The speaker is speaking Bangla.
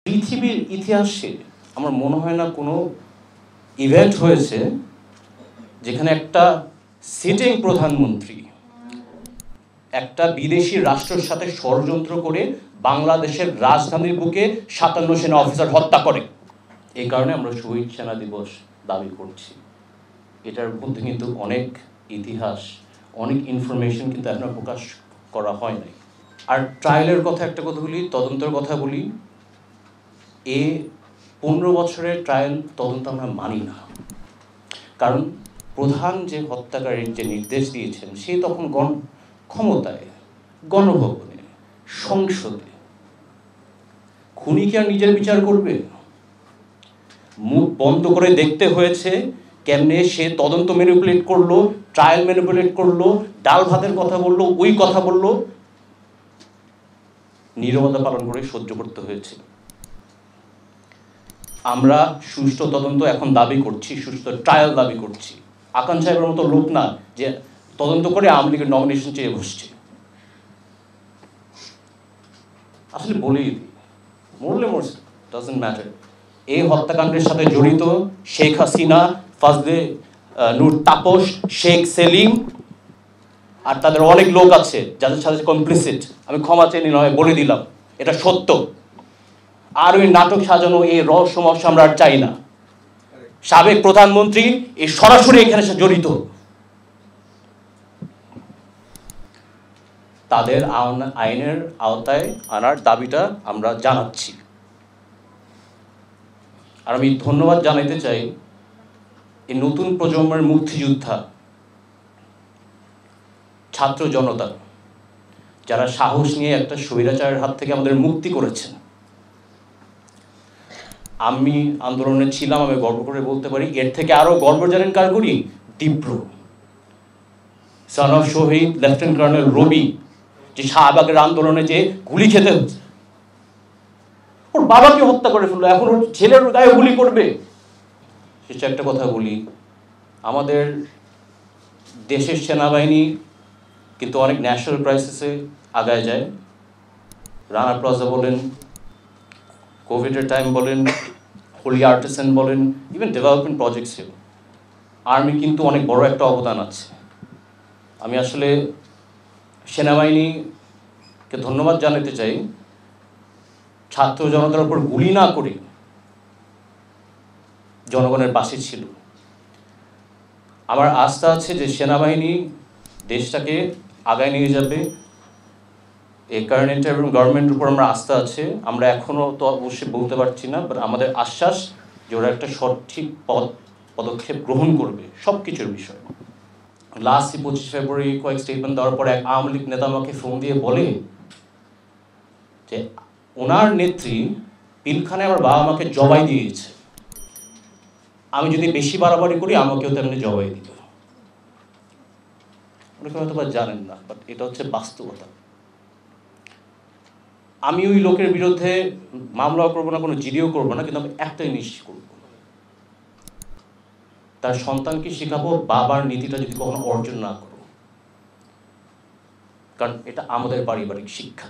পৃথিবীর ইতিহাসে আমার মনে হয় না কোনো ইভেন্ট হয়েছে যেখানে একটা সিটিং প্রধানমন্ত্রী একটা বিদেশি রাষ্ট্রের সাথে ষড়যন্ত্র করে বাংলাদেশের রাজধানীর বুকে ৫৭ সেনা অফিসার হত্যা করে। এই কারণে আমরা শহীদ সেনা দিবস দাবি করছি। এটার মধ্যে কিন্তু অনেক ইতিহাস, অনেক ইনফরমেশন কিন্তু এখনো প্রকাশ করা হয় নাই। আর ট্রায়ালের কথা একটা কথা বলি, তদন্তের কথা বলি, ১৫ বছরের ট্রায়াল তদন্ত আমরা মানি না। কারণ প্রধান যে হত্যাকারীর যে নির্দেশ দিয়েছেন সে তখন ক্ষমতায়, গণভবনে, সংসদে। খুনি কি আর নিজের বিচার করবে? মুখ বন্ধ করে দেখতে হয়েছে কেমনে সে তদন্ত ম্যানিপুলেট করলো, ট্রায়াল ম্যানিপুলেট করলো, ডাল ভাতের কথা বললো, ওই কথা বললো, নীরবতা পালন করে সহ্য করতে হয়েছে। আমরা সুষ্ঠু তদন্ত এখন দাবি করছি, সুষ্ঠু ট্রায়াল দাবি করছি। আকান সাহেবের মতো লোক না যে তদন্ত করে আওয়ামী লীগের নমিনেশন চেয়ে বসছে। আসলে বলেই দিই, মরলে মরছে, ডাজন্ট ম্যাটার। এই হত্যাকাণ্ডের সাথে জড়িত শেখ হাসিনা, ফাজলে নূর তাপস, শেখ সেলিম আর তাদের অনেক লোক আছে যাদের সাথে কমপ্লিসিট। আমি ক্ষমা চেয়ে নয় বলে দিলাম, এটা সত্য। আর ওই নাটক সাজানো এই রহস্যময় আমরা আর চাই না। সাবেক প্রধানমন্ত্রী এই সরাসরি এখানে জড়িত। তাদের আইনের আওতায় আনার দাবিটা আমরা জানাচ্ছি। আর আমি ধন্যবাদ জানাইতে চাই এই নতুন প্রজন্মের মুক্তিযোদ্ধা, ছাত্র জনতা, যারা সাহস নিয়ে একটা স্বৈরাচারের হাত থেকে আমাদের মুক্তি করেছেন। আমি আন্দোলনে ছিলাম, আমি গর্ব করে বলতে পারি। এর থেকে আরো গর্ব জানেন কার করি? Tibro son of Shaheed lieutenant colonel Rabi, যে শাহবাগের আন্দোলনে যে গুলি খেতে হচ্ছে, ওর বাবাকে হত্যা করে ফেললো, এখন ওর ছেলের গায়ে গুলি করবে। সেটা একটা কথা বলি, আমাদের দেশের সেনাবাহিনী কিন্তু অনেক ন্যাশনাল ক্রাইসিসে আগায় যায়। রানা প্লাজা বলেন, কোভিডের টাইম বলেন, হোলি আর্টিসান বলেন, ইভেন ডেভেলপমেন্ট প্রজেক্টসেও আর্মি কিন্তু অনেক বড় একটা অবদান আছে। আমি আসলে সেনাবাহিনীকে ধন্যবাদ জানাতে চাই, ছাত্র জনতার উপর গুলি না করে জনগণের পাশে ছিল। আমার আস্থা আছে যে সেনাবাহিনী দেশটাকে আগায় নিয়ে যাবে। এই কারেন্ট এবং গভর্নমেন্টের উপর আমরা আস্থা আছে। আমরা এখনও তো অবশ্যই বলতে পারছি না, বাট আমাদের আশ্বাস যে ওরা একটা সঠিক পদক্ষেপ গ্রহণ করবে সব কিছুর বিষয়ে। লাস্ট 25 ফেব্রুয়ারি কয়েক স্টেটমেন্ট দেওয়ার পরে এক আওয়ামী লীগ নেতা আমাকে ফোন দিয়ে বলে যে ওনার নেত্রী পিলখানে আমার বাবা মাকে জবাই দিয়েছে, আমি যদি বেশি বাড়াবাড়ি করি আমাকেও তেমনি জবাই দিবে। অনেকে হয়তো বা জানেন না, বাট এটা হচ্ছে বাস্তবতা। আমি ওই লোকের বিরুদ্ধে মামলাও করবো না, কোনো জিডিও করবো না, কিন্তু আমি একটাই নিশ্চিত করবো, তার সন্তানকে শেখাবো বাবার নীতিটা যদি কখনো অর্জন না করো, কারণ এটা আমাদের পারিবারিক শিক্ষা।